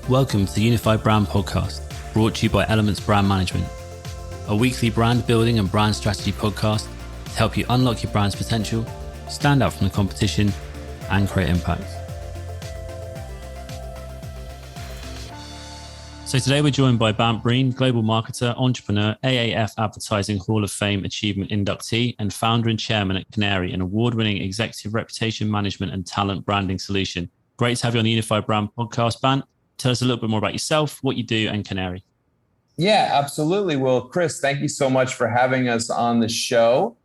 Welcome to the Unified Brand Podcast, brought to you by Elements Brand Management, a weekly brand building and brand strategy podcast to help you unlock your brand's potential, stand out from the competition, and create impact. So today we're joined by Bant Breen Global Marketer, entrepreneur, AAF Advertising Hall of Fame Achievement inductee, and founder and chairman at Qnary, an award-winning executive reputation management and talent branding solution. Great to have you on the Unified Brand Podcast, Bant. Tell us a little bit more about yourself, what you do, and Qnary. Yeah, absolutely. Well, Chris, thank you so much for having us on the show.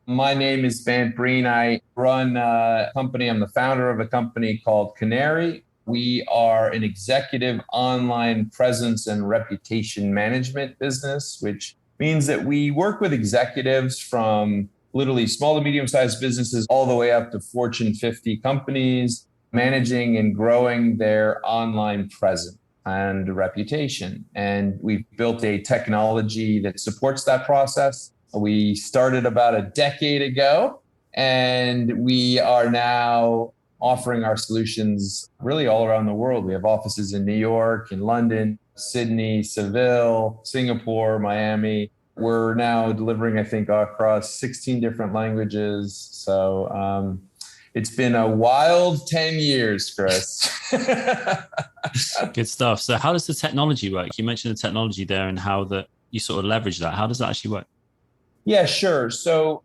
My name is Bant Breen. I run a company. I'm the founder of a company called Qnary. We are an executive online presence and reputation management business, which means that we work with executives from literally small to medium-sized businesses all the way up to Fortune 50 companies, managing and growing their online presence and reputation. And we've built a technology that supports that process. We started about a decade ago, and we are now offering our solutions really all around the world. We have offices in New York, in London, Sydney, Seville, Singapore, Miami. We're now delivering, I think, across 16 different languages. So it's been a wild 10 years, Chris. Good stuff. So how does the technology work? You mentioned the technology there and how you sort of leverage that. How does that actually work? Yeah, sure. So,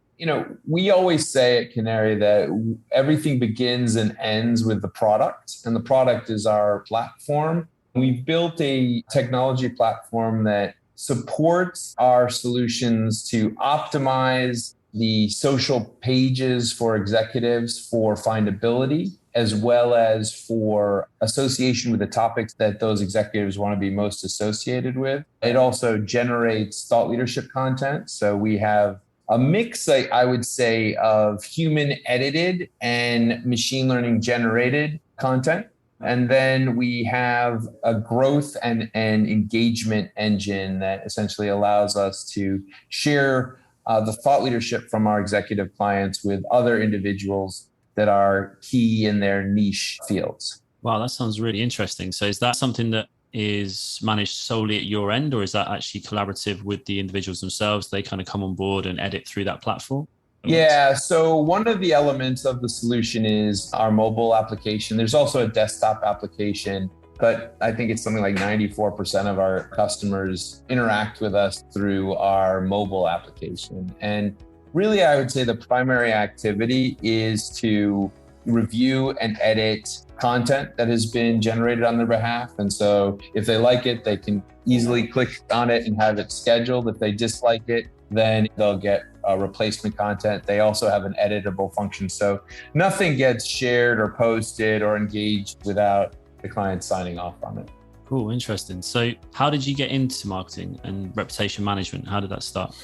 we always say at Qnary that everything begins and ends with the product, and the product is our platform. We've built a technology platform that supports our solutions to optimize the social pages for executives for findability, as well as for association with the topics that those executives want to be most associated with. It also generates thought leadership content. So we have a mix, I would say, of human edited and machine learning generated content. And then we have a growth and engagement engine that essentially allows us to share the thought leadership from our executive clients with other individuals that are key in their niche fields. Wow, that sounds really interesting. So is that something that is managed solely at your end, or is that actually collaborative with the individuals themselves? They kind of come on board and edit through that platform? Yeah, so one of the elements of the solution is our mobile application. There's also a desktop application, but I think it's something like 94% of our customers interact with us through our mobile application. And really, I would say the primary activity is to review and edit content that has been generated on their behalf. And so if they like it, they can easily click on it and have it scheduled. If they dislike it, then they'll get replacement content. They also have an editable function. So nothing gets shared or posted or engaged without the client signing off on it. Cool, interesting. So how did you get into marketing and reputation management? How did that start?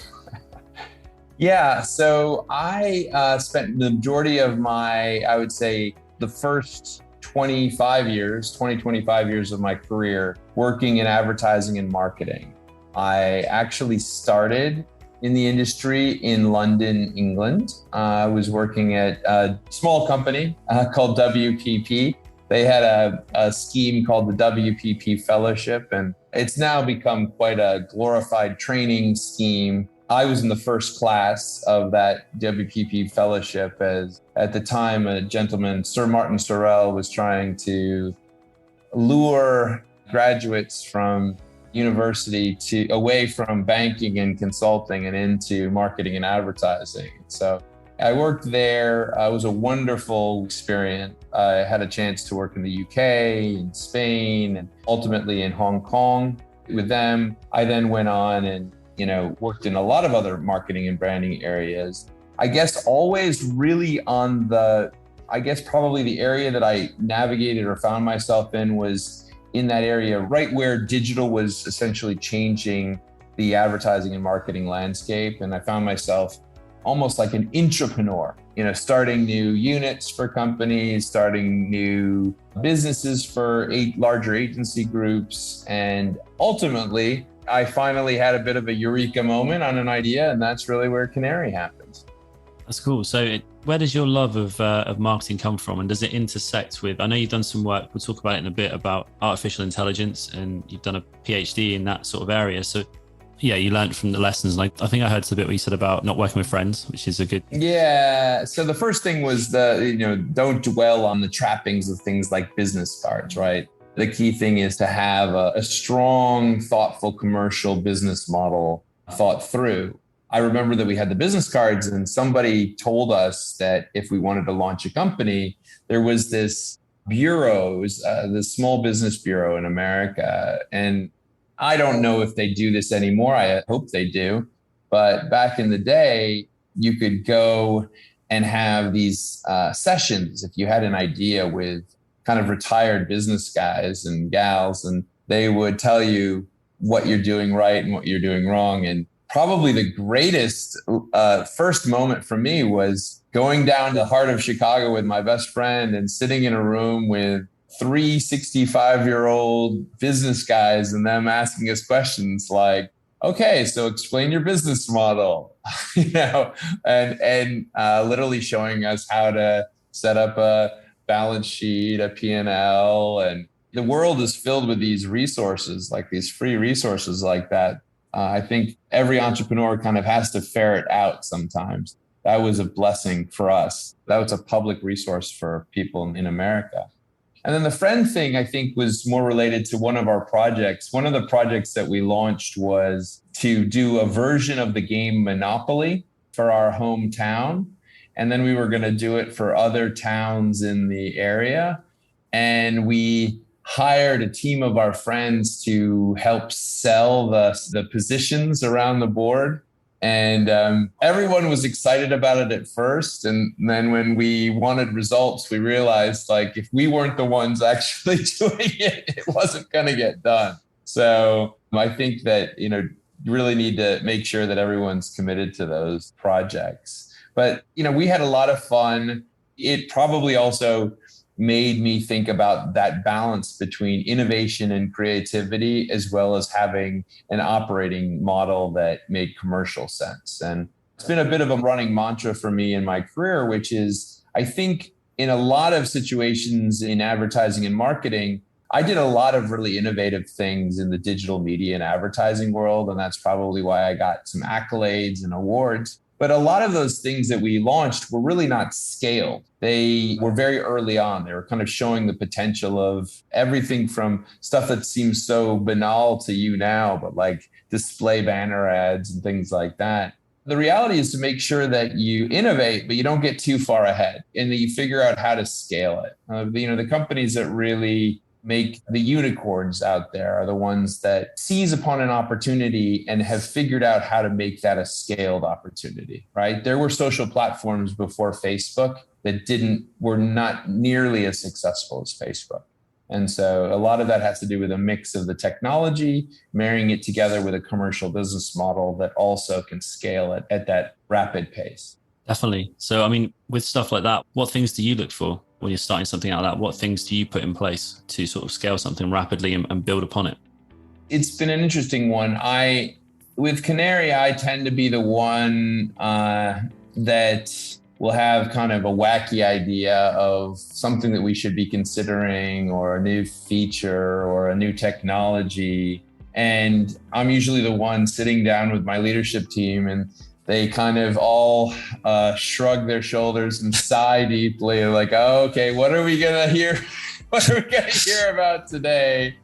Yeah, so I spent the majority of I would say the first 25 years of my career working in advertising and marketing. I actually started in the industry in London, England. I was working at a small company called WPP. They had a scheme called the WPP Fellowship, and it's now become quite a glorified training scheme. I was in the first class of that WPP Fellowship, as at the time a gentleman, Sir Martin Sorrell, was trying to lure graduates from university away from banking and consulting and into marketing and advertising. So I worked there. It was a wonderful experience. I had a chance to work in the UK, in Spain, and ultimately in Hong Kong with them. I then went on and worked in a lot of other marketing and branding areas. I guess always really probably the area that I navigated or found myself in was in that area right where digital was essentially changing the advertising and marketing landscape. And I found myself almost like an intrapreneur, starting new units for companies, starting new businesses for larger agency groups. And ultimately, I finally had a bit of a eureka moment on an idea, and that's really where Qnary happened. That's cool. So Where does your love of marketing come from, and does it intersect with? I know you've done some work. We'll talk about it in a bit about artificial intelligence, and you've done a PhD in that sort of area. So, yeah, you learned from the lessons. Like I think I heard the bit where you said about not working with friends, which is a good. Yeah. So the first thing was don't dwell on the trappings of things like business cards, right? The key thing is to have a strong, thoughtful commercial business model thought through. I remember that we had the business cards and somebody told us that if we wanted to launch a company, there was this the Small Business Bureau in America. And I don't know if they do this anymore. I hope they do. But back in the day, you could go and have these sessions if you had an idea with kind of retired business guys and gals, and they would tell you what you're doing right and what you're doing wrong. And probably the greatest first moment for me was going down to the heart of Chicago with my best friend and sitting in a room with 65-year-old business guys and them asking us questions like, okay, so explain your business model, and literally showing us how to set up a balance sheet, a P&L. And the world is filled with these resources, like these free resources like that. I think every entrepreneur kind of has to ferret out sometimes. That was a blessing for us. That was a public resource for people in America. And then the friend thing, I think, was more related to one of our projects. One of the projects that we launched was to do a version of the game Monopoly for our hometown. And then we were going to do it for other towns in the area. And we hired a team of our friends to help sell the positions around the board. And everyone was excited about it at first. And then when we wanted results, we realized like if we weren't the ones actually doing it, it wasn't going to get done. So I think that, you really need to make sure that everyone's committed to those projects. But, we had a lot of fun. It probably also made me think about that balance between innovation and creativity, as well as having an operating model that made commercial sense. And it's been a bit of a running mantra for me in my career, which is, I think in a lot of situations in advertising and marketing, I did a lot of really innovative things in the digital media and advertising world. And that's probably why I got some accolades and awards. But a lot of those things that we launched were really not scaled. They were very early on. They were kind of showing the potential of everything from stuff that seems so banal to you now, but like display banner ads and things like that. The reality is to make sure that you innovate, but you don't get too far ahead and that you figure out how to scale it. The companies that really make the unicorns out there are the ones that seize upon an opportunity and have figured out how to make that a scaled opportunity, right? There were social platforms before Facebook that were not nearly as successful as Facebook. And so a lot of that has to do with a mix of the technology, marrying it together with a commercial business model that also can scale it at that rapid pace. Definitely. So, with stuff like that, what things do you look for when you're starting something like that? What things do you put in place to sort of scale something rapidly and build upon it? It's been an interesting one. With Qnary, I tend to be the one that will have kind of a wacky idea of something that we should be considering, or a new feature or a new technology. And I'm usually the one sitting down with my leadership team, and they kind of all shrug their shoulders and sigh deeply, like, oh, okay, what are we gonna hear? What are we gonna hear about today?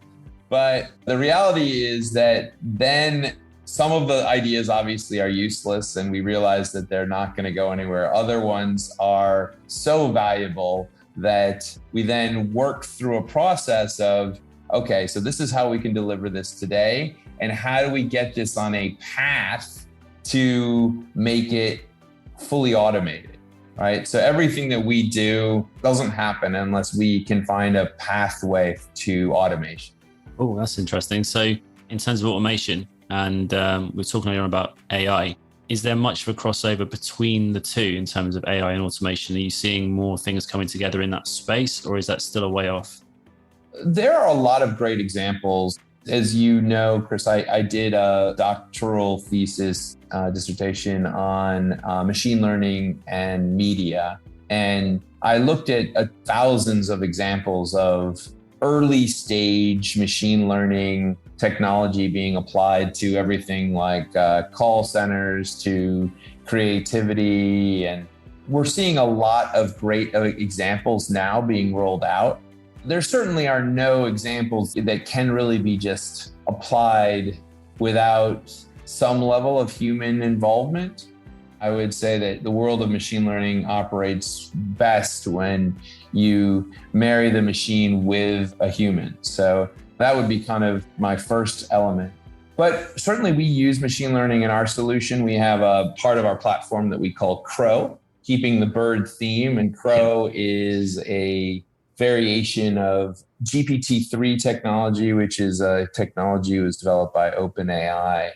But the reality is that then some of the ideas obviously are useless, and we realize that they're not going to go anywhere. Other ones are so valuable that we then work through a process of, okay, so this is how we can deliver this today, and how do we get this on a path to make it fully automated, right? So everything that we do doesn't happen unless we can find a pathway to automation. Oh, that's interesting. So in terms of automation, and we're talking earlier about AI, is there much of a crossover between the two in terms of AI and automation? Are you seeing more things coming together in that space, or is that still a way off? There are a lot of great examples. As you know, Chris, I did a doctoral thesis dissertation on machine learning and media. And I looked at thousands of examples of early stage machine learning technology being applied to everything like call centers to creativity. And we're seeing a lot of great examples now being rolled out. There certainly are no examples that can really be just applied without some level of human involvement. I would say that the world of machine learning operates best when you marry the machine with a human. So that would be kind of my first element. But certainly we use machine learning in our solution. We have a part of our platform that we call Crow, keeping the bird theme. And Crow is a variation of GPT-3 technology, which is a technology that was developed by OpenAI.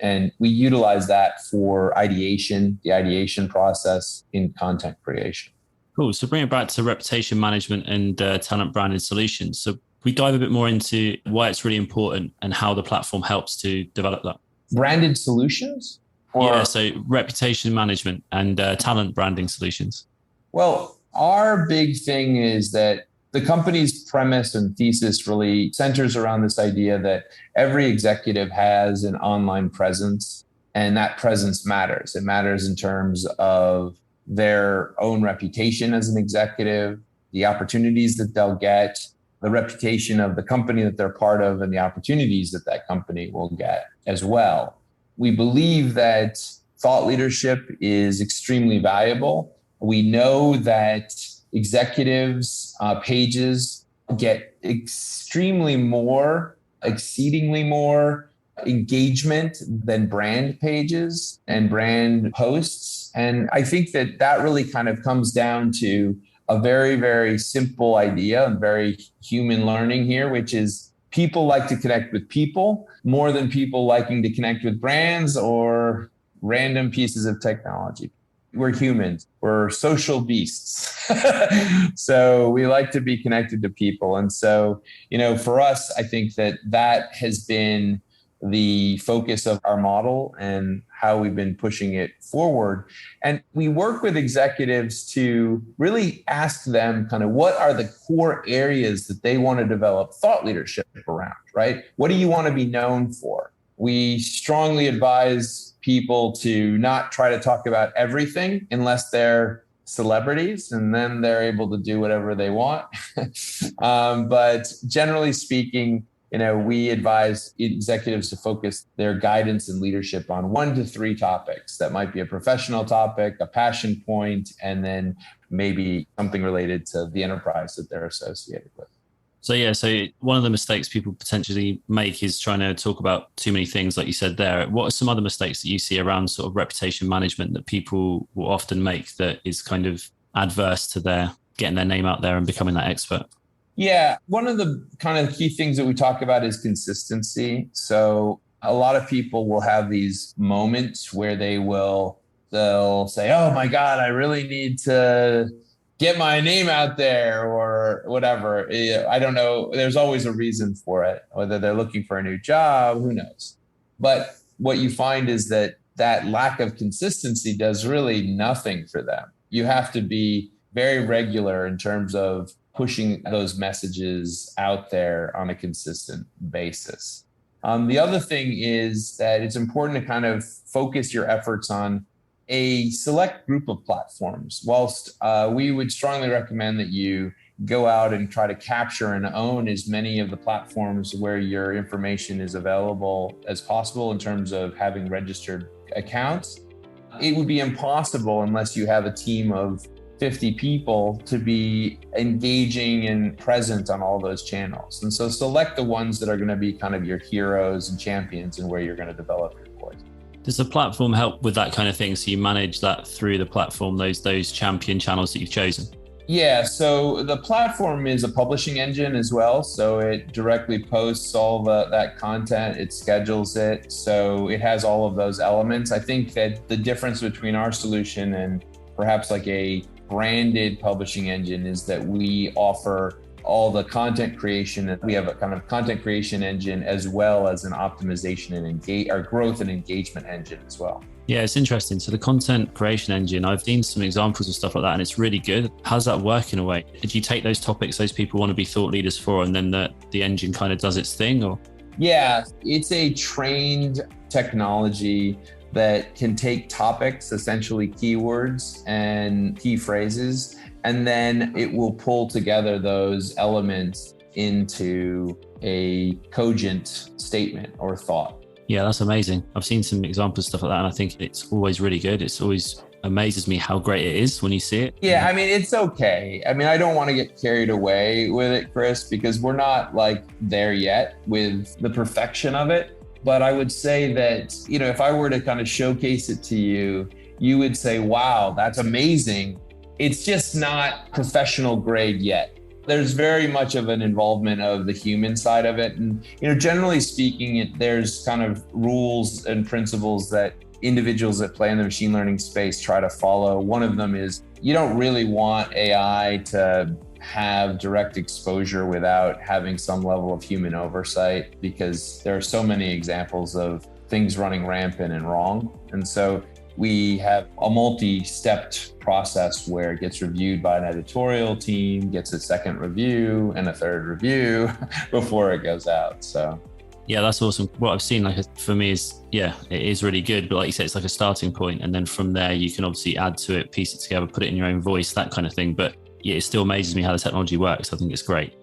And we utilize that for ideation, the ideation process in content creation. Cool. So bring it back to reputation management and talent branding solutions. So we dive a bit more into why it's really important and how the platform helps to develop that. Branded solutions? So reputation management and talent branding solutions. Well, our big thing is that the company's premise and thesis really centers around this idea that every executive has an online presence, and that presence matters. It matters in terms of their own reputation as an executive, the opportunities that they'll get, the reputation of the company that they're part of, and the opportunities that that company will get as well. We believe that thought leadership is extremely valuable. We know that executives' pages get exceedingly more engagement than brand pages and brand posts. And I think that that really kind of comes down to a very, very simple idea and very human learning here, which is people like to connect with people more than people liking to connect with brands or random pieces of technology. We're humans. We're social beasts. So we like to be connected to people. And so, for us, I think that that has been the focus of our model and how we've been pushing it forward. And we work with executives to really ask them kind of what are the core areas that they want to develop thought leadership around, right? What do you want to be known for? We strongly advise people to not try to talk about everything unless they're celebrities, and then they're able to do whatever they want. But generally speaking, we advise executives to focus their guidance and leadership on 1 to 3 topics. That might be a professional topic, a passion point, and then maybe something related to the enterprise that they're associated with. So one of the mistakes people potentially make is trying to talk about too many things, like you said there. What are some other mistakes that you see around sort of reputation management that people will often make that is kind of adverse to their getting their name out there and becoming that expert? Yeah, one of the kind of key things that we talk about is consistency. So a lot of people will have these moments where they'll say, oh my God, I really need to get my name out there or whatever. I don't know. There's always a reason for it, whether they're looking for a new job, who knows? But what you find is that lack of consistency does really nothing for them. You have to be very regular in terms of pushing those messages out there on a consistent basis. The other thing is that it's important to kind of focus your efforts on a select group of platforms. Whilst we would strongly recommend that you go out and try to capture and own as many of the platforms where your information is available as possible in terms of having registered accounts, it would be impossible unless you have a team of 50 people to be engaging and present on all those channels. And so select the ones that are going to be kind of your heroes and champions and where you're going to develop your voice. Does the platform help with that kind of thing? So you manage that through the platform, those champion channels that you've chosen? Yeah, so the platform is a publishing engine as well. So it directly posts all that content, it schedules it. So it has all of those elements. I think that the difference between our solution and perhaps like a branded publishing engine is that we offer all the content creation. We have a kind of content creation engine as well as an optimization and our growth and engagement engine as well. Yeah, it's interesting. So the content creation engine, I've seen some examples of stuff like that, and it's really good. How's that work in a way? Did you take those topics those people want to be thought leaders for, and then the engine kind of does its thing? Or yeah, it's a trained technology that can take topics, essentially keywords and key phrases, and then it will pull together those elements into a cogent statement or thought. Yeah, that's amazing. I've seen some examples, stuff like that, and I think it's always really good. It's always amazes me how great it is when you see it. Yeah, I mean, it's okay. I mean, I don't want to get carried away with it, Chris, because we're not like there yet with the perfection of it. But I would say that, if I were to kind of showcase it to you, you would say, wow, that's amazing. It's just not professional grade yet. There's very much of an involvement of the human side of it. And, generally speaking, there's kind of rules and principles that individuals that play in the machine learning space try to follow. One of them is you don't really want AI to have direct exposure without having some level of human oversight, because there are so many examples of things running rampant and wrong. And so we have a multi-stepped process where it gets reviewed by an editorial team, gets a second review and a third review before it goes out. So yeah, that's awesome. What I've seen, for me, is it is really good. But like you said, it's like a starting point, and then from there you can obviously add to it, piece it together, put it in your own voice, that kind of thing. But yeah, it still amazes me how the technology works. I think it's great.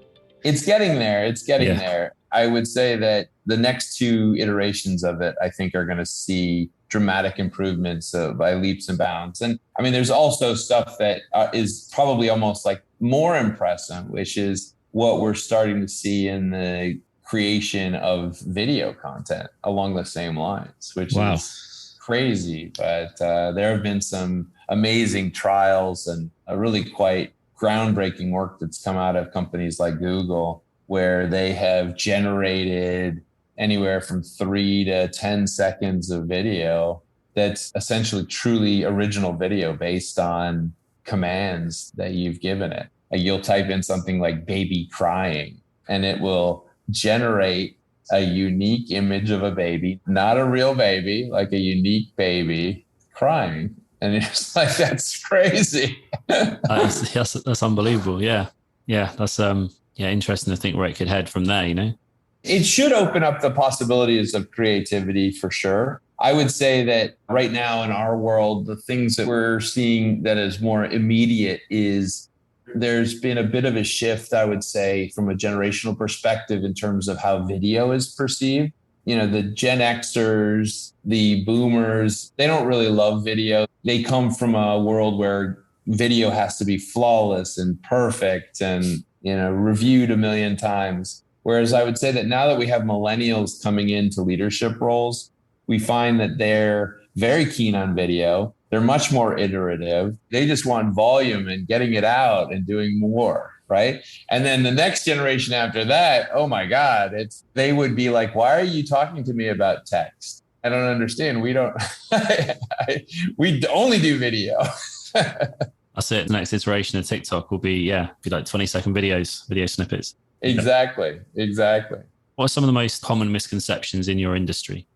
It's getting there. It's getting there. I would say that the next two iterations of it, I think, are going to see dramatic improvements by leaps and bounds. And I mean, there's also stuff that is probably almost like more impressive, which is what we're starting to see in the creation of video content along the same lines, which is crazy. But there have been some amazing trials and really quite groundbreaking work that's come out of companies like Google, where they have generated anywhere from 3 to 10 seconds of video that's essentially truly original video based on commands that you've given it. You'll type in something like baby crying, and it will generate a unique image of a baby, not a real baby, like a unique baby crying. And it's like, that's crazy. That's unbelievable. Yeah. That's interesting to think where it could head from there, It should open up the possibilities of creativity for sure. I would say that right now in our world, the things that we're seeing that is more immediate is there's been a bit of a shift, I would say, from a generational perspective in terms of how video is perceived. The Gen Xers, the boomers, they don't really love video. They come from a world where video has to be flawless and perfect and, reviewed a million times. Whereas I would say that now that we have millennials coming into leadership roles, we find that they're very keen on video. They're much more iterative. They just want volume and getting it out and doing more, right? And then the next generation after that, oh my God, they would be like, why are you talking to me about text? I don't understand. We don't, we only do video. That's it. The next iteration of TikTok will be like 20-second video snippets. Exactly. What are some of the most common misconceptions in your industry?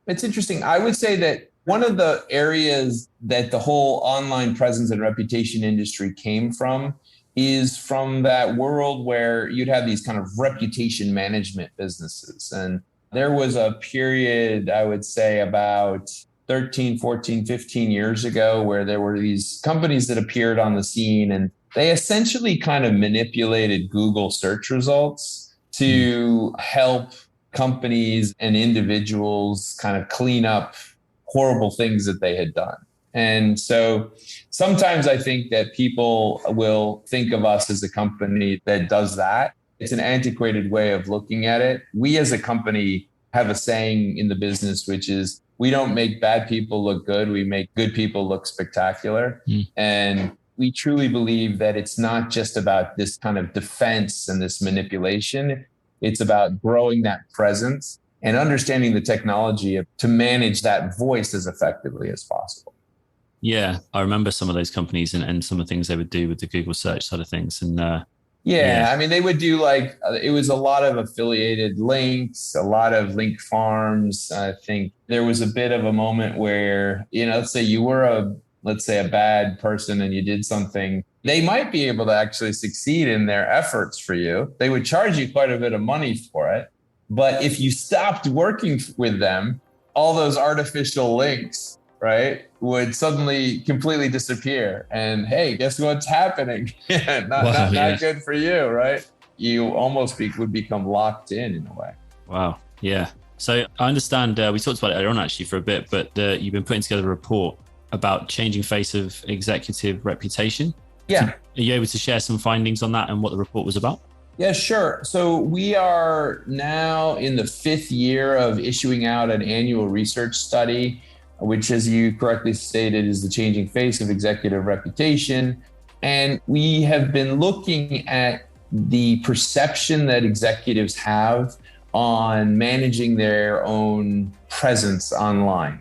It's interesting. I would say that one of the areas that the whole online presence and reputation industry came from is from that world where you'd have these kind of reputation management businesses. And there was a period, I would say about 13, 14, 15 years ago, where there were these companies that appeared on the scene, and they essentially kind of manipulated Google search results to help companies and individuals kind of clean up horrible things that they had done. And so sometimes I think that people will think of us as a company that does that. It's an antiquated way of looking at it. We as a company have a saying in the business, which is, we don't make bad people look good. We make good people look spectacular. And we truly believe that it's not just about this kind of defense and this manipulation. It's about growing that presence and understanding the technology to manage that voice as effectively as possible. Yeah, I remember some of those companies and some of the things they would do with the Google search side of things. And Yeah, Yeah. I mean, they would do like it was a lot of affiliated links, a lot of link farms. I think there was a bit of a moment where, let's say you were let's say a bad person and you did something, they might be able to actually succeed in their efforts for you. They would charge you quite a bit of money for it. But if you stopped working with them, all those artificial links, right, would suddenly completely disappear. And hey, guess what's happening? Yeah, not Wow. not Yeah. not good for you, right? You almost would become locked in a way. Wow. Yeah. So I understand we talked about it earlier on actually for a bit, but you've been putting together a report about changing face of executive reputation. Yeah. Are you able to share some findings on that and what the report was about? Yeah, sure. So we are now in the 5th year of issuing out an annual research study, which, as you correctly stated, is the changing face of executive reputation. And we have been looking at the perception that executives have on managing their own presence online.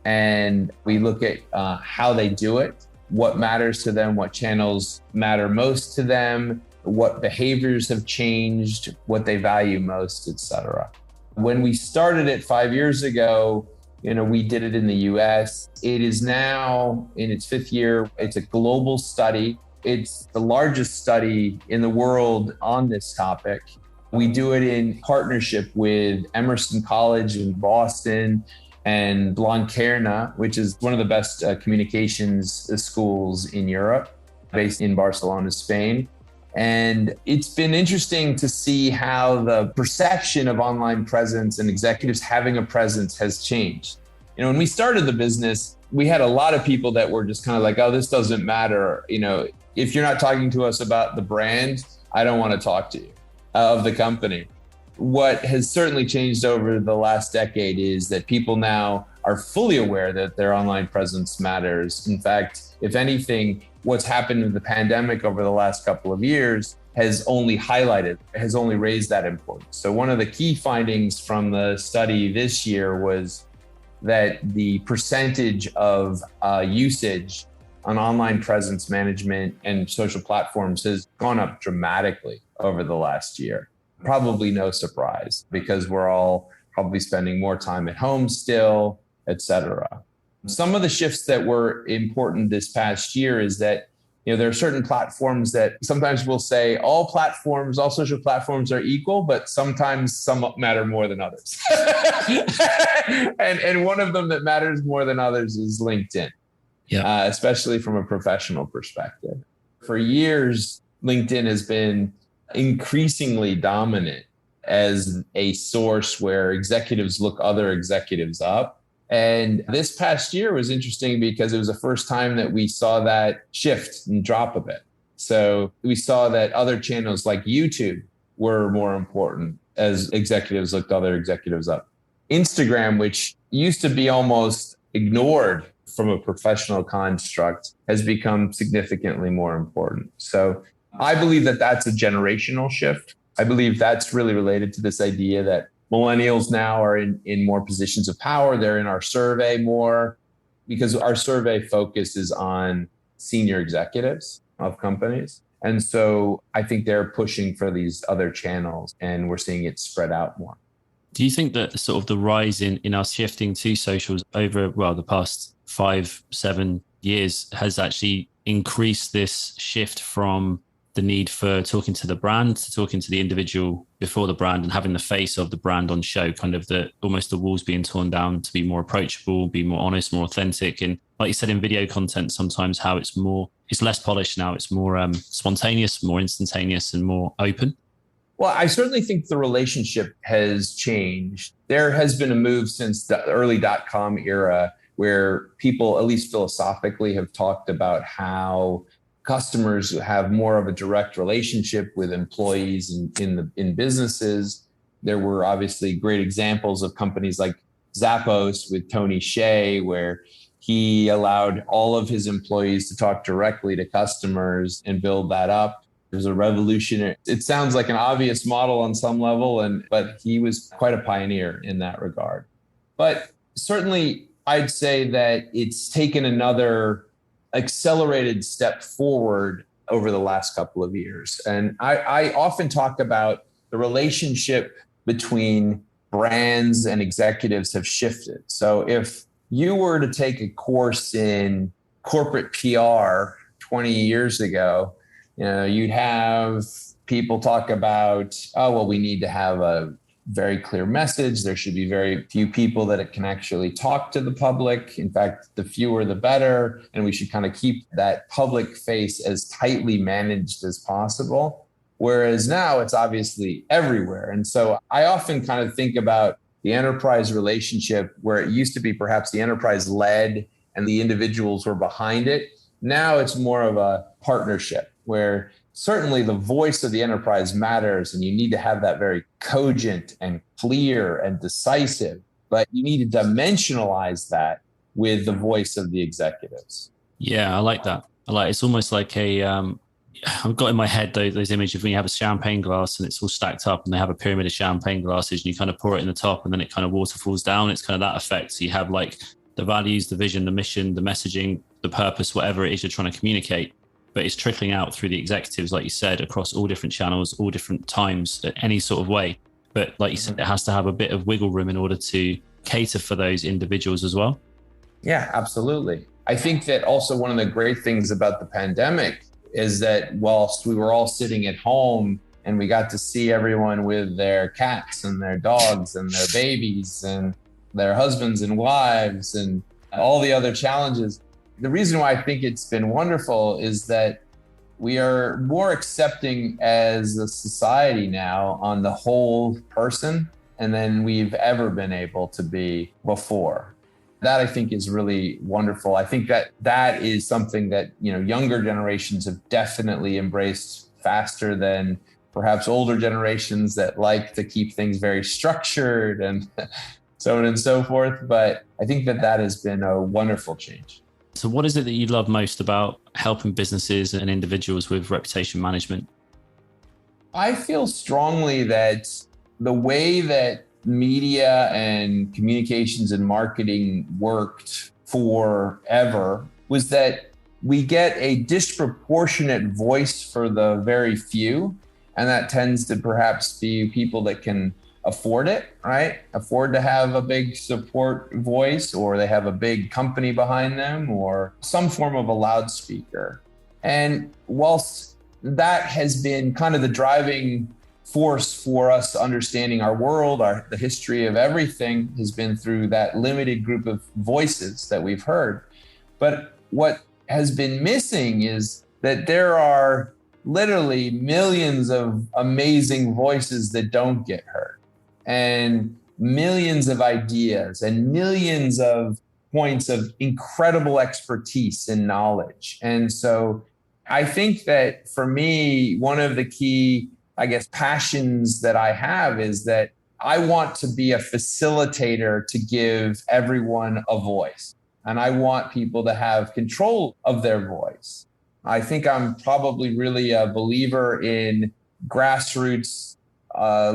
And we look at how they do it, what matters to them, what channels matter most to them, what behaviors have changed, what they value most, et cetera. When we started it 5 years ago, we did it in the US. It is now in its 5th year. It's a global study. It's the largest study in the world on this topic. We do it in partnership with Emerson College in Boston and Blanquerna, which is one of the best communications schools in Europe, based in Barcelona, Spain. And it's been interesting to see how the perception of online presence and executives having a presence has changed. When we started the business, we had a lot of people that were just kind of like, oh, this doesn't matter. If you're not talking to us about the brand, I don't want to talk to you of the company. What has certainly changed over the last decade is that people now are fully aware that their online presence matters. In fact, if anything, what's happened in the pandemic over the last couple of years has only raised that importance. So one of the key findings from the study this year was that the percentage of usage on online presence management and social platforms has gone up dramatically over the last year. Probably no surprise, because we're all probably spending more time at home still, et cetera. Some of the shifts that were important this past year is that there are certain platforms that sometimes we'll say all social platforms are equal, but sometimes some matter more than others. and one of them that matters more than others is LinkedIn, especially from a professional perspective. For years, LinkedIn has been increasingly dominant as a source where executives look other executives up. And this past year was interesting because it was the first time that we saw that shift and drop a bit. So we saw that other channels like YouTube were more important as executives looked other executives up. Instagram, which used to be almost ignored from a professional construct, has become significantly more important. So I believe that that's a generational shift. I believe that's really related to this idea that millennials now are in more positions of power. They're in our survey more because our survey focuses on senior executives of companies. And so I think they're pushing for these other channels, and we're seeing it spread out more. Do you think that sort of the rise in us shifting to socials over, the past 5-7 years has actually increased this shift from the need for talking to the brand to talking to the individual before the brand and having the face of the brand on show, kind of almost the walls being torn down to be more approachable, be more honest, more authentic? And like you said, in video content, sometimes how it's less polished now. It's more spontaneous, more instantaneous, and more open. Well, I certainly think the relationship has changed. There has been a move since the early .com era where people, at least philosophically, have talked about how customers have more of a direct relationship with employees in businesses. There were obviously great examples of companies like Zappos with Tony Hsieh, where he allowed all of his employees to talk directly to customers and build that up. There's a revolution. It sounds like an obvious model on some level, but he was quite a pioneer in that regard. But certainly, I'd say that it's taken another accelerated step forward over the last couple of years. And I often talk about the relationship between brands and executives have shifted. So if you were to take a course in corporate PR 20 years ago, you'd have people talk about, oh, well, we need to have a very clear message. There should be very few people that it can actually talk to the public. In fact, the fewer, the better. And we should kind of keep that public face as tightly managed as possible. Whereas now it's obviously everywhere. And so I often kind of think about the enterprise relationship where it used to be perhaps the enterprise led and the individuals were behind it. Now it's more of a partnership where certainly the voice of the enterprise matters and you need to have that very cogent and clear and decisive, but you need to dimensionalize that with the voice of the executives. Yeah, I like that. It's almost like I've got in my head those images of when you have a champagne glass and it's all stacked up and they have a pyramid of champagne glasses and you kind of pour it in the top and then it kind of waterfalls down. It's kind of that effect. So you have like the values, the vision, the mission, the messaging, the purpose, whatever it is you're trying to communicate. But it's trickling out through the executives, like you said, across all different channels, all different times, any sort of way. But like you said, it has to have a bit of wiggle room in order to cater for those individuals as well. Yeah, absolutely. I think that also one of the great things about the pandemic is that whilst we were all sitting at home and we got to see everyone with their cats and their dogs and their babies and their husbands and wives and all the other challenges, the reason why I think it's been wonderful is that we are more accepting as a society now on the whole person than we've ever been able to be before. That I think is really wonderful. I think that is something that, younger generations have definitely embraced faster than perhaps older generations that like to keep things very structured and so on and so forth. But I think that has been a wonderful change. So what is it that you love most about helping businesses and individuals with reputation management? I feel strongly that the way that media and communications and marketing worked forever was that we get a disproportionate voice for the very few. And that tends to perhaps be people that can afford it, right? Afford to have a big support voice, or they have a big company behind them, or some form of a loudspeaker. And whilst that has been kind of the driving force for us understanding our world, the history of everything has been through that limited group of voices that we've heard. But what has been missing is that there are literally millions of amazing voices that don't get heard, and millions of ideas and millions of points of incredible expertise and knowledge. And so I think that for me, one of the key, passions that I have is that I want to be a facilitator to give everyone a voice. And I want people to have control of their voice. I think I'm probably really a believer in grassroots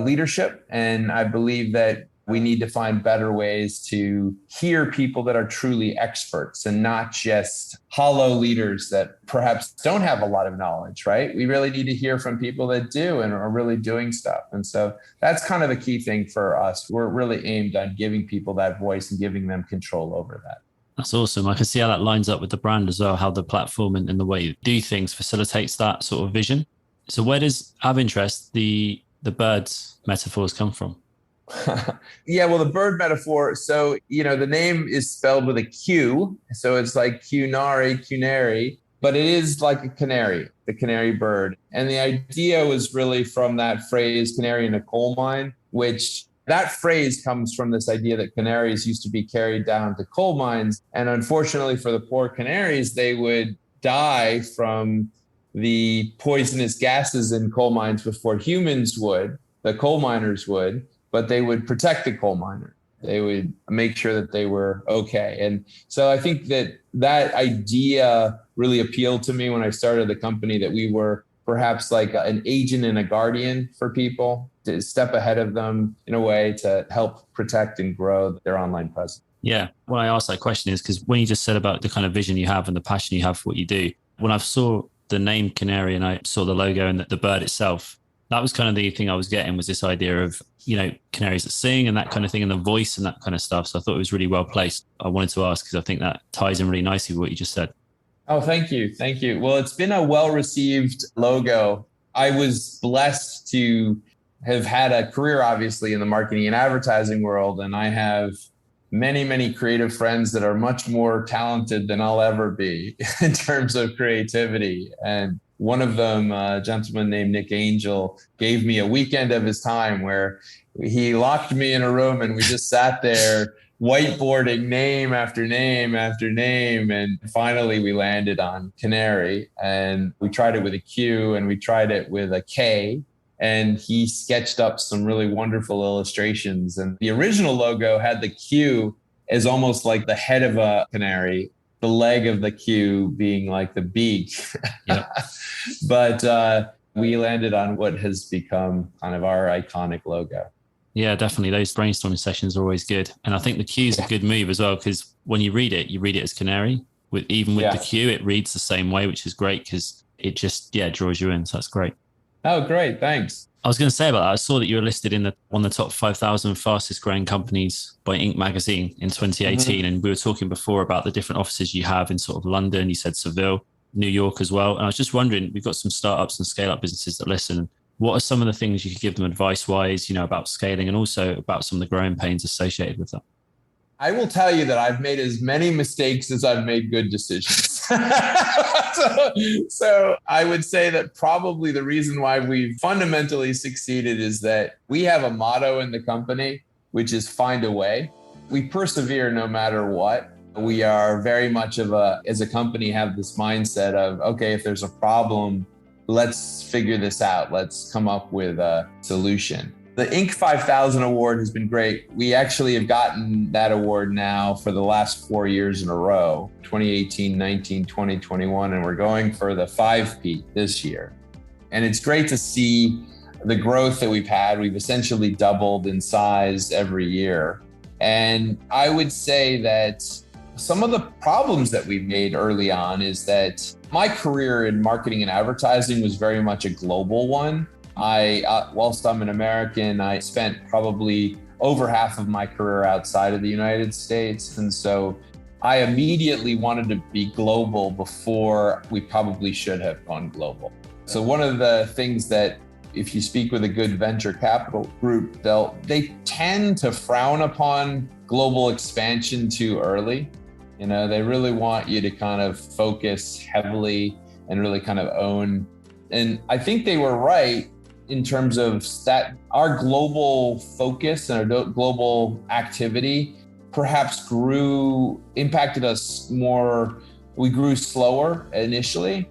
leadership. And I believe that we need to find better ways to hear people that are truly experts and not just hollow leaders that perhaps don't have a lot of knowledge, right? We really need to hear from people that do and are really doing stuff. And so that's kind of the key thing for us. We're really aimed on giving people that voice and giving them control over that. That's awesome. I can see how that lines up with the brand as well, how the platform and the way you do things facilitates that sort of vision. So where does, out of interest, the birds metaphors come from? Yeah, well, the bird metaphor. So, the name is spelled with a Q. So it's like Qnary, but it is like a canary, the canary bird. And the idea was really from that phrase, canary in a coal mine, which that phrase comes from this idea that canaries used to be carried down to coal mines. And unfortunately for the poor canaries, they would die from the poisonous gases in coal mines before humans would, the coal miners would. But they would protect the coal miner. They would make sure that they were okay. And so I think that idea really appealed to me when I started the company, that we were perhaps like an agent and a guardian for people, to step ahead of them in a way to help protect and grow their online presence. Yeah. Why I asked that question is because when you just said about the kind of vision you have and the passion you have for what you do, when I saw the name Qnary and I saw the logo and the bird itself, that was kind of the thing I was getting, was this idea of, canaries that sing and that kind of thing, and the voice and that kind of stuff. So I thought it was really well placed. I wanted to ask because I think that ties in really nicely with what you just said. Oh, thank you. Thank you. Well, it's been a well-received logo. I was blessed to have had a career, obviously, in the marketing and advertising world. And I have many, many creative friends that are much more talented than I'll ever be in terms of creativity. And one of them, a gentleman named Nick Angel, gave me a weekend of his time where he locked me in a room and we just sat there whiteboarding name after name after name. And finally we landed on Qnary, and we tried it with a Q and we tried it with a K. And he sketched up some really wonderful illustrations. And the original logo had the Q as almost like the head of a canary, the leg of the Q being like the beak. Yeah. But we landed on what has become kind of our iconic logo. Yeah, definitely. Those brainstorming sessions are always good. And I think the Q is a good move as well, because when you read it as Qnary. Even with the Q, it reads the same way, which is great because it just, draws you in. So that's great. Oh, great. Thanks. I was going to say about that, I saw that you were listed in one of the top 5,000 fastest growing companies by Inc. magazine in 2018. Mm-hmm. And we were talking before about the different offices you have in sort of London. You said Seville, New York as well. And I was just wondering, we've got some startups and scale up businesses that listen. What are some of the things you could give them advice wise, about scaling, and also about some of the growing pains associated with that? I will tell you that I've made as many mistakes as I've made good decisions. So I would say that probably the reason why we've fundamentally succeeded is that we have a motto in the company, which is find a way. We persevere no matter what. We are very much as a company, have this mindset of, okay, if there's a problem, let's figure this out. Let's come up with a solution. The Inc. 5000 award has been great. We actually have gotten that award now for the last 4 years in a row, 2018, 19, 20, 21, and we're going for the 5P this year. And it's great to see the growth that we've had. We've essentially doubled in size every year. And I would say that some of the problems that we've made early on is that my career in marketing and advertising was very much a global one. Whilst I'm an American, I spent probably over half of my career outside of the United States. And so I immediately wanted to be global before we probably should have gone global. So one of the things that, if you speak with a good venture capital group, they tend to frown upon global expansion too early. They really want you to kind of focus heavily and really kind of own. And I think they were right in terms of that our global focus and our global activity perhaps impacted us more. We grew slower initially.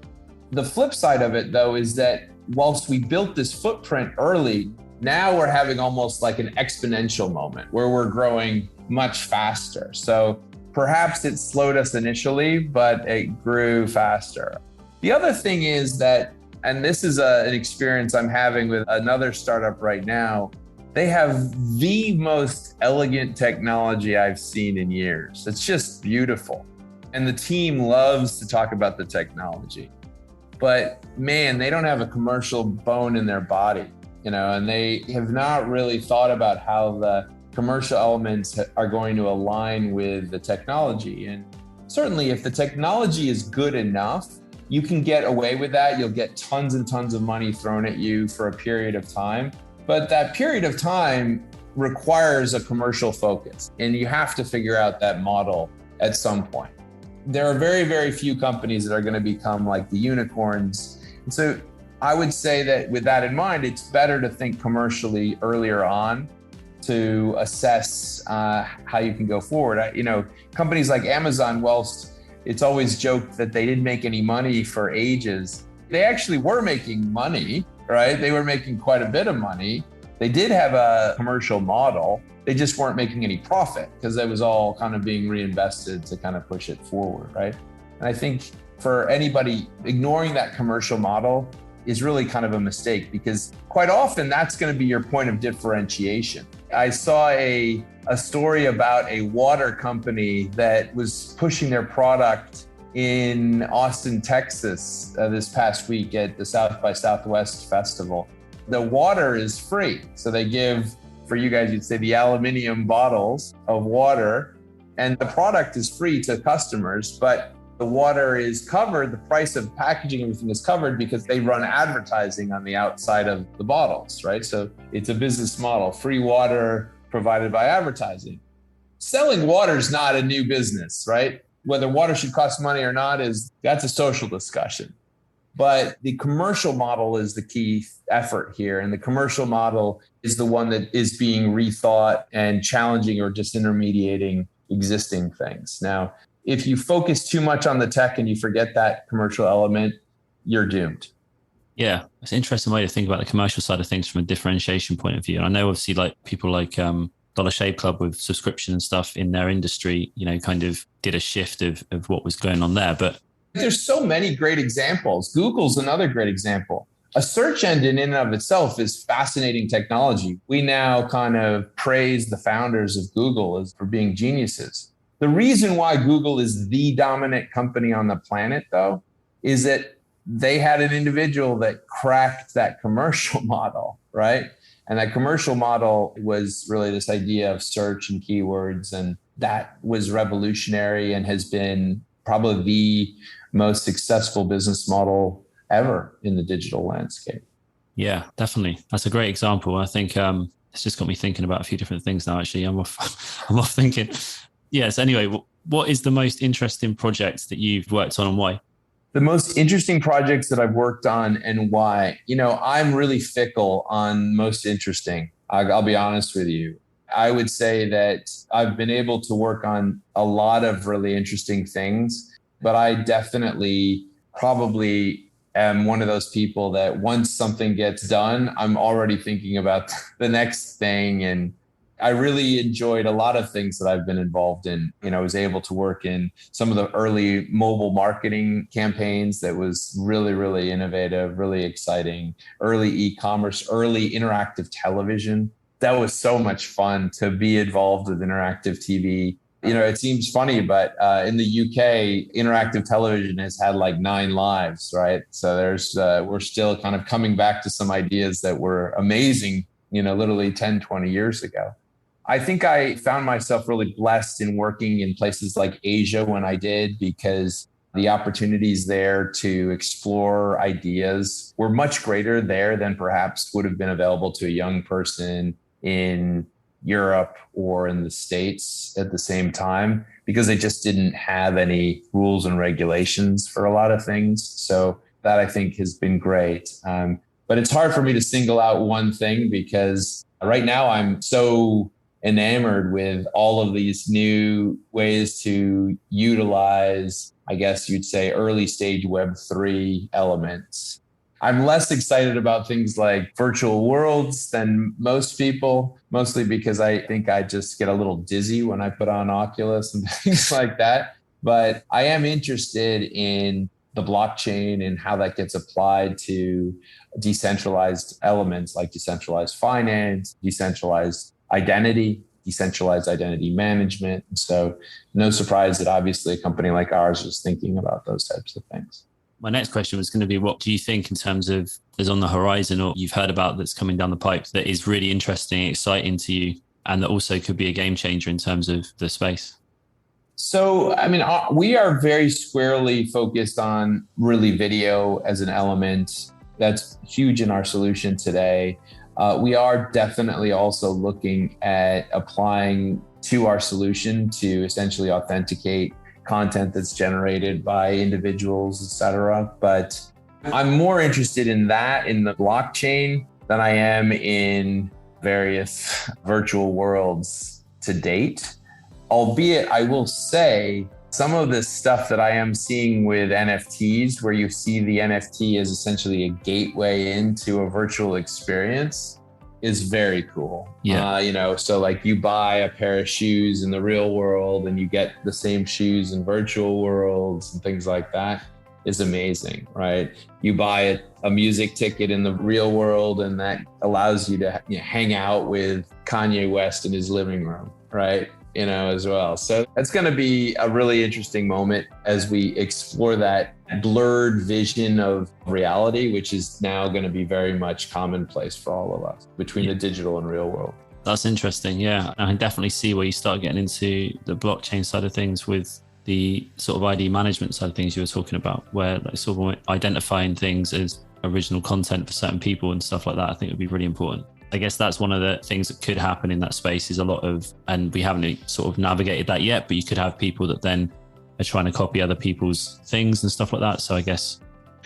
The flip side of it, though, is that whilst we built this footprint early, now we're having almost like an exponential moment where we're growing much faster. So perhaps it slowed us initially, but it grew faster. The other thing is that, and this is an experience I'm having with another startup right now, they have the most elegant technology I've seen in years. It's just beautiful. And the team loves to talk about the technology. But man, they don't have a commercial bone in their body, and they have not really thought about how the commercial elements are going to align with the technology. And certainly if the technology is good enough, you can get away with that. You'll get tons and tons of money thrown at you for a period of time. But that period of time requires a commercial focus, and you have to figure out that model at some point. There are very, very few companies that are going to become like the unicorns. And so I would say that with that in mind, it's better to think commercially earlier on to assess how you can go forward. Companies like Amazon, whilst it's always joked that they didn't make any money for ages, they actually were making money, right? They were making quite a bit of money. They did have a commercial model. They just weren't making any profit because it was all kind of being reinvested to kind of push it forward, right? And I think for anybody, ignoring that commercial model is really kind of a mistake, because quite often that's going to be your point of differentiation. I saw a story about a water company that was pushing their product in Austin, Texas, this past week at the South by Southwest Festival. The water is free. So they give, for you guys, you'd say the aluminum bottles of water, and the product is free to customers, but the water is covered. The price of packaging, everything is covered because they run advertising on the outside of the bottles, right? So it's a business model, free water provided by advertising. Selling water is not a new business, right? Whether water should cost money or not that's a social discussion. But the commercial model is the key effort here. And the commercial model is the one that is being rethought and challenging or disintermediating existing things. Now, if you focus too much on the tech and you forget that commercial element, you're doomed. Yeah, it's an interesting way to think about the commercial side of things from a differentiation point of view. And I know obviously like people like Dollar Shave Club with subscription and stuff in their industry, kind of did a shift of what was going on there. But there's so many great examples. Google's another great example. A search engine in and of itself is fascinating technology. We now kind of praise the founders of Google as for being geniuses. The reason why Google is the dominant company on the planet, though, is that they had an individual that cracked that commercial model, right? And that commercial model was really this idea of search and keywords. And that was revolutionary and has been probably the most successful business model ever in the digital landscape. Yeah, definitely. That's a great example. I think it's just got me thinking about a few different things now, actually. I'm off thinking. Yes. Anyway, what is the most interesting project that you've worked on and why? The most interesting projects that I've worked on and why, I'm really fickle on most interesting. I'll be honest with you. I would say that I've been able to work on a lot of really interesting things, but I definitely probably am one of those people that once something gets done, I'm already thinking about the next thing. And I really enjoyed a lot of things that I've been involved in. I was able to work in some of the early mobile marketing campaigns that was really, really innovative, really exciting, early e-commerce, early interactive television. That was so much fun to be involved with interactive TV. It seems funny, but in the UK, interactive television has had like 9 lives, right? So we're still kind of coming back to some ideas that were amazing, literally 10, 20 years ago. I think I found myself really blessed in working in places like Asia when I did, because the opportunities there to explore ideas were much greater there than perhaps would have been available to a young person in Europe or in the States at the same time, because they just didn't have any rules and regulations for a lot of things. So that I think has been great. But it's hard for me to single out one thing, because right now I'm so enamored with all of these new ways to utilize, I guess you'd say, early stage Web3 elements. I'm less excited about things like virtual worlds than most people, mostly because I think I just get a little dizzy when I put on Oculus and things like that. But I am interested in the blockchain and how that gets applied to decentralized elements like decentralized finance, decentralized identity, decentralized identity management. So no surprise that obviously a company like ours is thinking about those types of things. My next question was going to be, what do you think in terms of is on the horizon or you've heard about that's coming down the pipe that is really interesting, exciting to you, and that also could be a game changer in terms of the space? So, we are very squarely focused on really video as an element. That's huge in our solution today. We are definitely also looking at applying to our solution to essentially authenticate content that's generated by individuals, et cetera. But I'm more interested in that in the blockchain than I am in various virtual worlds to date. Albeit, I will say some of the stuff that I am seeing with NFTs, where you see the NFT as essentially a gateway into a virtual experience, is very cool. Yeah. So like you buy a pair of shoes in the real world and you get the same shoes in virtual worlds and things like that is amazing, right? You buy a music ticket in the real world and that allows you to hang out with Kanye West in his living room, right? as well. So that's going to be a really interesting moment as we explore that blurred vision of reality, which is now going to be very much commonplace for all of us between the digital and real world. That's interesting. Yeah. I can definitely see where you start getting into the blockchain side of things with the sort of ID management side of things you were talking about, where like sort of identifying things as original content for certain people and stuff like that, I think would be really important. I guess that's one of the things that could happen in that space is a lot of, and we haven't sort of navigated that yet, but you could have people that then are trying to copy other people's things and stuff like that. So I guess.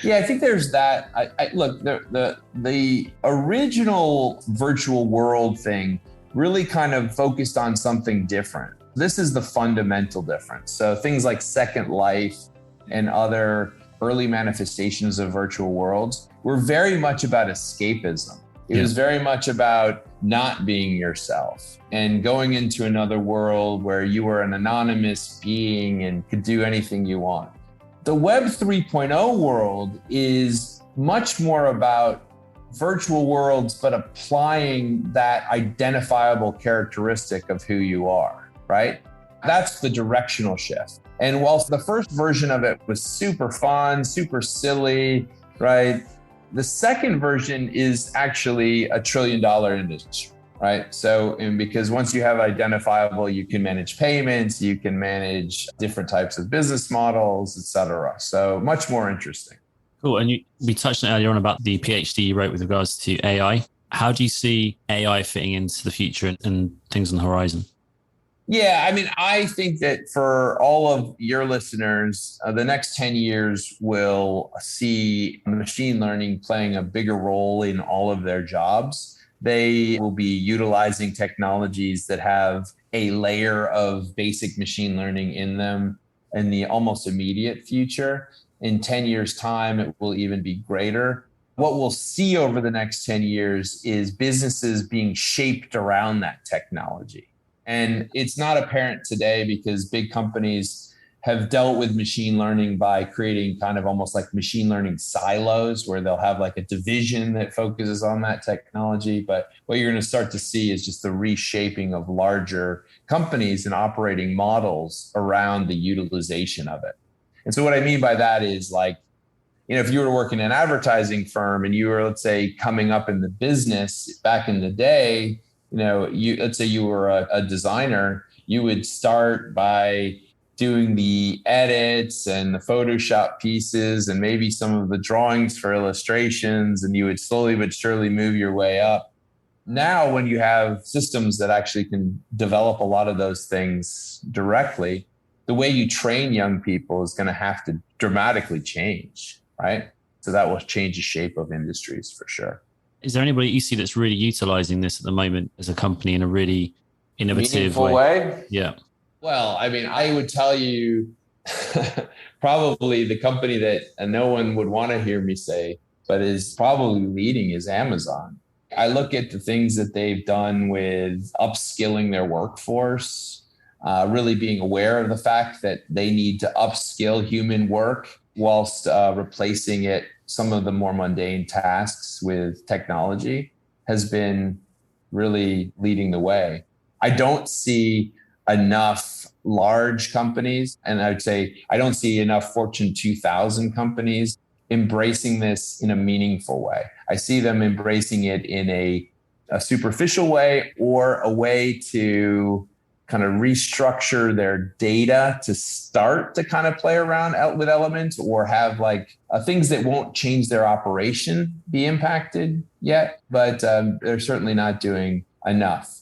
Yeah, I think there's that. Look, the original virtual world thing really kind of focused on something different. This is the fundamental difference. So things like Second Life and other early manifestations of virtual worlds were very much about escapism. It was very much about not being yourself and going into another world where you were an anonymous being and could do anything you want. The Web 3.0 world is much more about virtual worlds, but applying that identifiable characteristic of who you are, right? That's the directional shift. And whilst the first version of it was super fun, super silly, right? The second version is actually $1 trillion industry, right? So, and because once you have identifiable, you can manage payments, you can manage different types of business models, et cetera. So much more interesting. Cool. And we touched earlier on about the PhD you wrote with regards to AI. How do you see AI fitting into the future and things on the horizon? Yeah, I mean, I think that for all of your listeners, the next 10 years will see machine learning playing a bigger role in all of their jobs. They will be utilizing technologies that have a layer of basic machine learning in them in the almost immediate future. In 10 years' time, it will even be greater. What we'll see over the next 10 years is businesses being shaped around that technology. And it's not apparent today because big companies have dealt with machine learning by creating kind of almost like machine learning silos where they'll have like a division that focuses on that technology. But what you're going to start to see is just the reshaping of larger companies and operating models around the utilization of it. And so what I mean by that is like, if you were working in an advertising firm and you were, let's say, coming up in the business back in the day, let's say you were a designer, you would start by doing the edits and the Photoshop pieces and maybe some of the drawings for illustrations, and you would slowly but surely move your way up. Now, when you have systems that actually can develop a lot of those things directly, the way you train young people is going to have to dramatically change, right? So that will change the shape of industries for sure. Is there anybody you see that's really utilizing this at the moment as a company in a really innovative way? Yeah. Well, I mean, I would tell you probably the company that no one would want to hear me say, but is probably leading is Amazon. I look at the things that they've done with upskilling their workforce, really being aware of the fact that they need to upskill human work whilst replacing some of the more mundane tasks with technology has been really leading the way. I don't see enough large companies, and I would say I don't see enough Fortune 2000 companies embracing this in a meaningful way. I see them embracing it in a superficial way or a way to kind of restructure their data to start to kind of play around with elements or have like things that won't change their operation be impacted yet, but they're certainly not doing enough.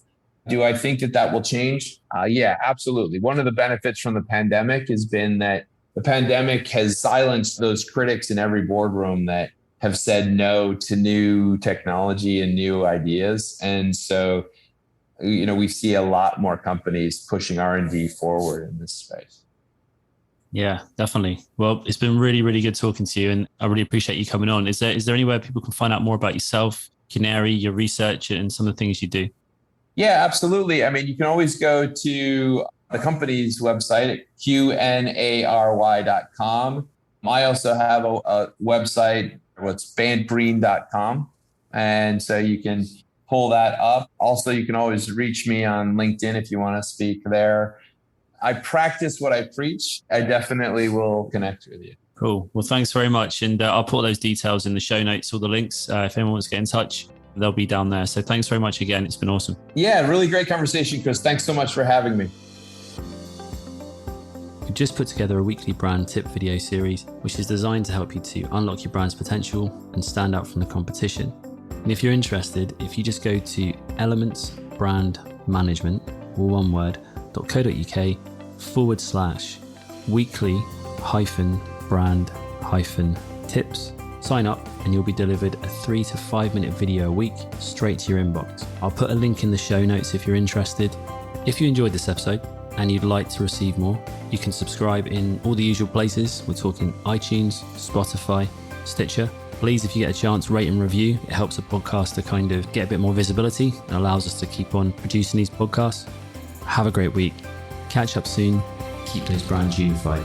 Do I think that will change? Yeah, absolutely. One of the benefits from the pandemic has been that the pandemic has silenced those critics in every boardroom that have said no to new technology and new ideas. And so we see a lot more companies pushing R&D forward in this space. Yeah, definitely. Well, it's been really, really good talking to you, and I really appreciate you coming on. Is there anywhere people can find out more about yourself, Qnary, your research, and some of the things you do? Yeah, absolutely. I mean, you can always go to the company's website at qnary.com. I also have a website, it's bantbreen.com. And so you can pull that up. Also, you can always reach me on LinkedIn if you want to speak there. I practice what I preach. I definitely will connect with you. Cool. Well, thanks very much. And I'll put those details in the show notes, all the links. If anyone wants to get in touch, they'll be down there. So thanks very much again. It's been awesome. Yeah, really great conversation, Chris. Thanks so much for having me. We've just put together a weekly brand tip video series, which is designed to help you to unlock your brand's potential and stand out from the competition. And if you're interested, if you just go to elementsbrandmanagement, all one word, .co.uk/weekly-brand-tips, sign up and you'll be delivered a 3 to 5 minute video a week straight to your inbox. I'll put a link in the show notes if you're interested. If you enjoyed this episode and you'd like to receive more, you can subscribe in all the usual places. We're talking iTunes, Spotify, Stitcher. Please, if you get a chance, rate and review. It helps the podcast to kind of get a bit more visibility and allows us to keep on producing these podcasts. Have a great week. Catch up soon. Keep those brands unified.